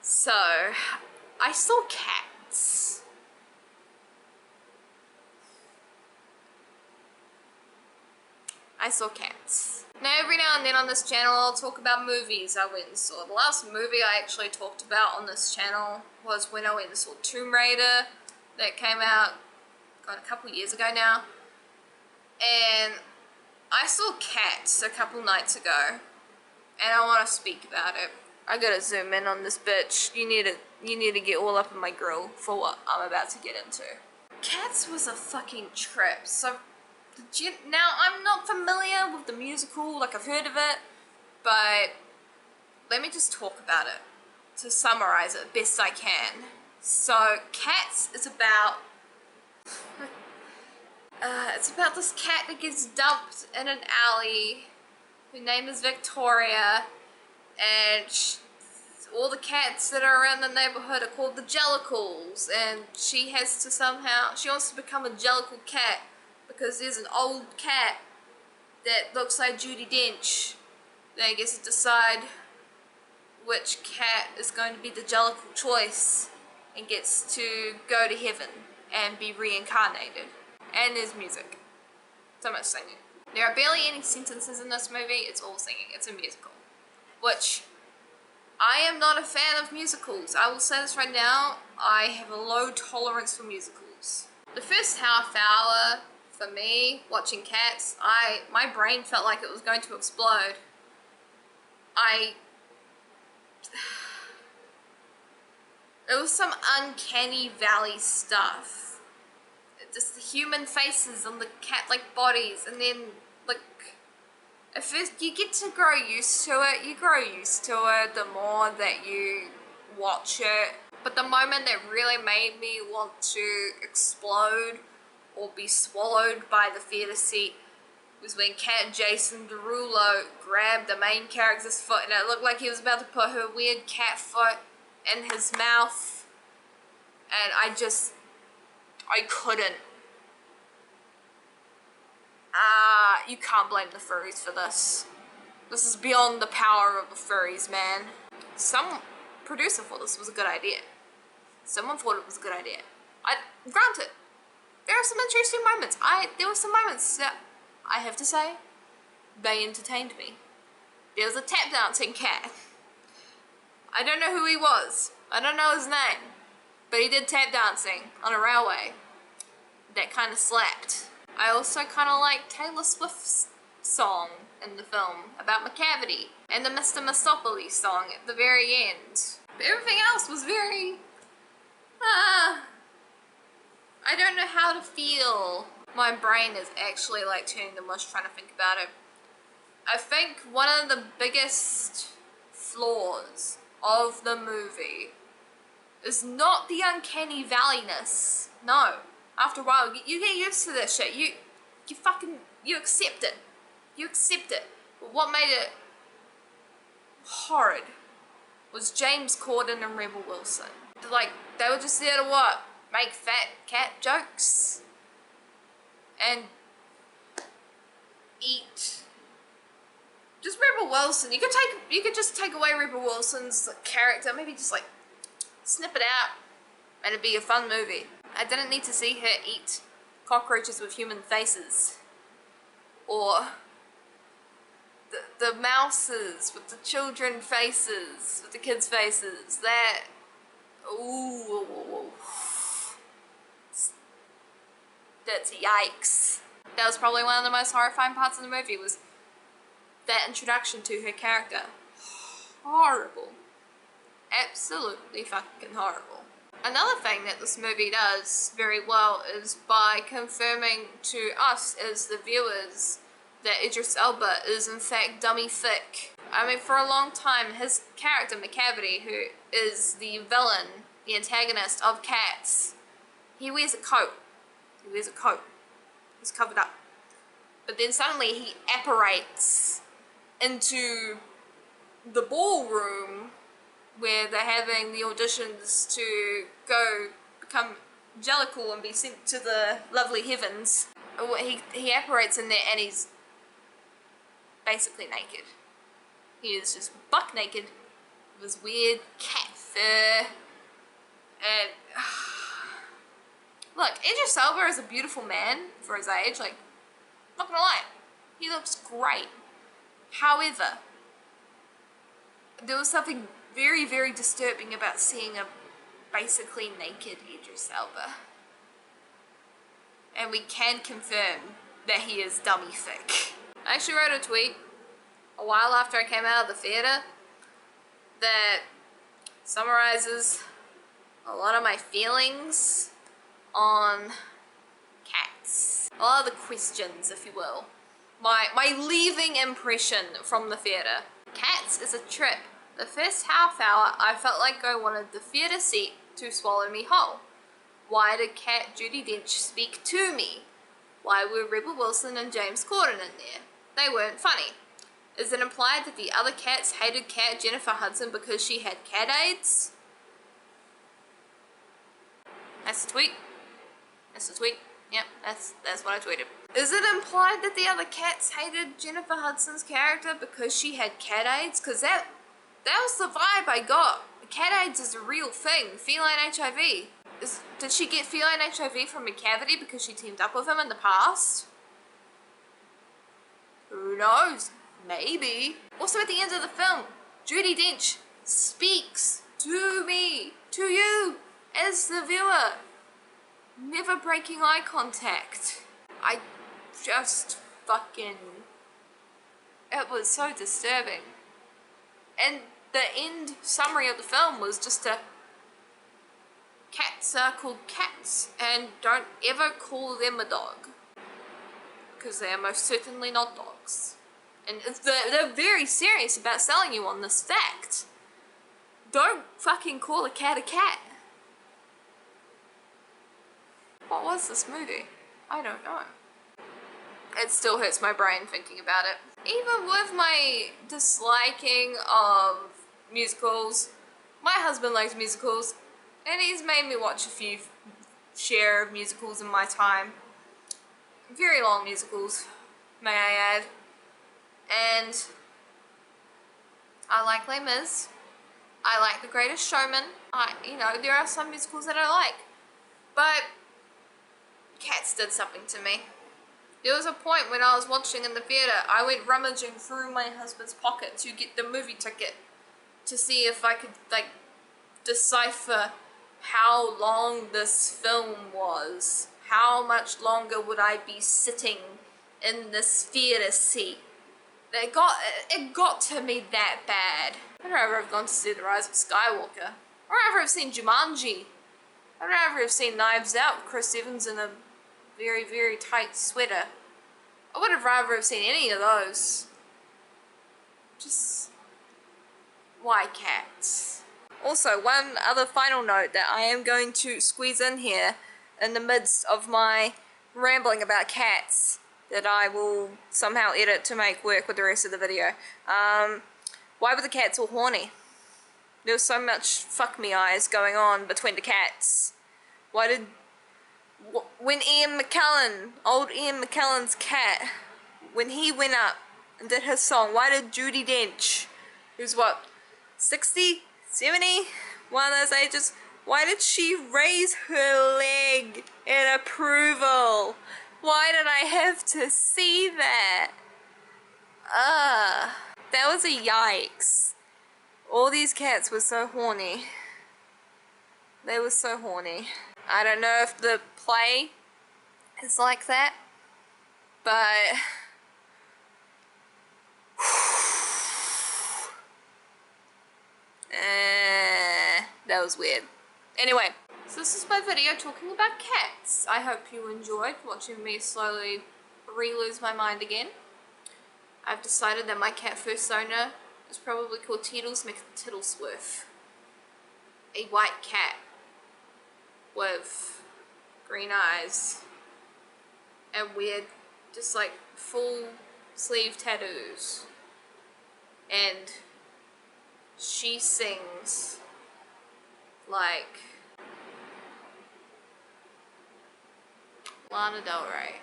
So, I saw cats. I saw cats. Now every now and then on this channel I'll talk about movies I went and saw. The last movie I actually talked about on this channel was when I went and saw Tomb Raider that came out, God, a couple years ago now. And I saw Cats a couple nights ago and I want to speak about it. I gotta zoom in on this bitch. You need to get all up in my grill for what I'm about to get into. Cats was a fucking trip. So now I'm not familiar with the musical, like I've heard of it, but let me just talk about it to summarize it best I can. So Cats is about it's about this cat that gets dumped in an alley. Her name is Victoria, and all the cats that are around the neighborhood are called the Jellicles, and she wants to become a Jellicle cat because there's an old cat that looks like Judi Dench. They get to decide which cat is going to be the Jellicle choice and gets to go to heaven and be reincarnated. And there's music. So much singing. There are barely any sentences in this movie, it's all singing. It's a musical. Which, I am not a fan of musicals. I will say this right now, I have a low tolerance for musicals. The first half hour, for me, watching Cats, my brain felt like it was going to explode. It was some uncanny valley stuff. Just the human faces on the cat-like bodies, and then, like, at first you get to grow used to it. You grow used to it the more that you watch it. But the moment that really made me want to explode or be swallowed by the theater seat was when Cat Jason Derulo grabbed the main character's foot, and it looked like he was about to put her weird cat foot in his mouth, and I couldn't. You can't blame the furries for this. This is beyond the power of the furries, man. Some producer thought this was a good idea. Someone thought it was a good idea. Granted, there are some interesting moments. There were some moments that, I have to say, they entertained me. There was a tap dancing cat. I don't know who he was. I don't know his name. But he did tap dancing on a railway. That kind of slapped. I also kind of like Taylor Swift's song in the film about McCavity, and the Mr. Mistopoli song at the very end. But everything else was very... I don't know how to feel. My brain is actually like turning to mush trying to think about it. I think one of the biggest flaws of the movie is not the uncanny valleyness. No. After a while, you get used to this shit. You accept it. You accept it. But what made it horrid was James Corden and Rebel Wilson. They were just there to what? Make fat cat jokes? And eat. Just Rebel Wilson. You could just take away Rebel Wilson's character, maybe just like snip it out, and it'd be a fun movie. I didn't need to see her eat cockroaches with human faces, or the mouses with the children faces, with the kids' faces. That, ooh, that's yikes. That was probably one of the most horrifying parts of the movie, was that introduction to her character. Horrible. Absolutely fucking horrible. Another thing that this movie does very well is by confirming to us as the viewers that Idris Elba is in fact dummy thick. I mean, for a long time, his character, McCavity, who is the villain, the antagonist of Cats, he wears a coat. He wears a coat. He's covered up. But then suddenly he apparates into the ballroom where they're having the auditions to go become Jellicle and be sent to the lovely heavens. He apparates in there and he's basically naked. He is just buck naked with his weird cat fair. And look, Idris Elba is a beautiful man for his age. Like, not gonna lie, he looks great. However, there was something very, very disturbing about seeing a basically naked Idris Elba. And we can confirm that he is dummy thick. I actually wrote a tweet a while after I came out of the theatre that summarizes a lot of my feelings on Cats. A lot of the questions, if you will. My leaving impression from the theatre. Cats is a trip. The first half hour, I felt like I wanted the theatre seat to swallow me whole. Why did Cat Judi Dench speak to me? Why were Rebel Wilson and James Corden in there? They weren't funny. Is it implied that the other cats hated Cat Jennifer Hudson because she had cat AIDS? That's the tweet. That's the tweet. Yep, that's what I tweeted. Is it implied that the other cats hated Jennifer Hudson's character because she had cat AIDS? Because that was the vibe I got. Cat AIDS is a real thing. Feline HIV. Did she get feline HIV from McCavity because she teamed up with him in the past? Who knows? Maybe. Also at the end of the film, Judi Dench speaks to me, to you, as the viewer. Never breaking eye contact. I just fucking... It was so disturbing. And the end summary of the film was just a... Cats are called cats, and don't ever call them a dog. Because they are most certainly not dogs. And they're very serious about selling you on this fact. Don't fucking call a cat a cat. What was this movie? I don't know. It still hurts my brain thinking about it. Even with my disliking of musicals, my husband likes musicals, and he's made me watch a few share of musicals in my time. Very long musicals, may I add. And I like Les Mis. I like The Greatest Showman. There are some musicals that I like. But Cats did something to me. There was a point when I was watching in the theatre, I went rummaging through my husband's pocket to get the movie ticket to see if I could, decipher how long this film was. How much longer would I be sitting in this theatre seat? It got to me that bad. I'd rather have gone to see The Rise of Skywalker. I'd rather have seen Jumanji. I'd rather have seen Knives Out with Chris Evans in a very, very tight sweater. I would have rather have seen any of those. Just... why Cats? Also, one other final note that I am going to squeeze in here in the midst of my rambling about cats that I will somehow edit to make work with the rest of the video. Why were the cats all horny? There was so much fuck me eyes going on between the cats. Why did... when Ian McKellen, old Ian McKellen's cat, when he went up and did his song, why did Judi Dench, who's what, 60? 70? One of those ages? Why did she raise her leg in approval? Why did I have to see that? That was a yikes. All these cats were so horny. They were so horny. I don't know if the play is like that, but that was weird. Anyway, so this is my video talking about cats. I hope you enjoyed watching me slowly re-lose my mind again. I've decided that my cat first owner is probably called Tiddles McTittlesworth. A white cat with green eyes and weird, just like full sleeve tattoos. And she sings like Lana Del Rey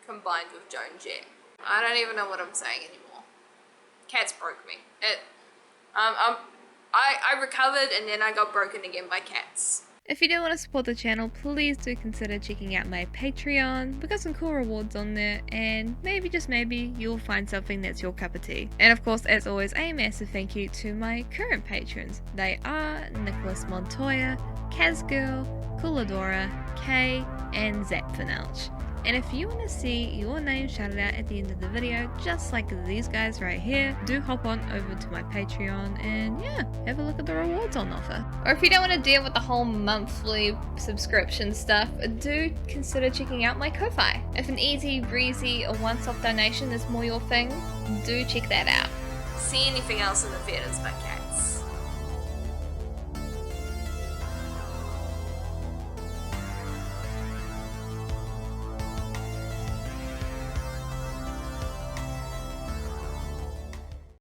combined with Joan Jett. I don't even know what I'm saying anymore. Cats broke me. I recovered and then I got broken again by cats. If you do want to support the channel, please do consider checking out my Patreon. We've got some cool rewards on there, and maybe, just maybe, you'll find something that's your cup of tea. And of course, as always, a massive thank you to my current patrons. They are Nicholas Montoya, Kazgirl, Cooladora, Kay, and Zapfinouch. And if you want to see your name shouted out at the end of the video, just like these guys right here, do hop on over to my Patreon and yeah, have a look at the rewards on offer. Or if you don't want to deal with the whole monthly subscription stuff, do consider checking out my Ko-Fi. If an easy, breezy, or once-off donation is more your thing, do check that out. See anything else in the theaters by cats.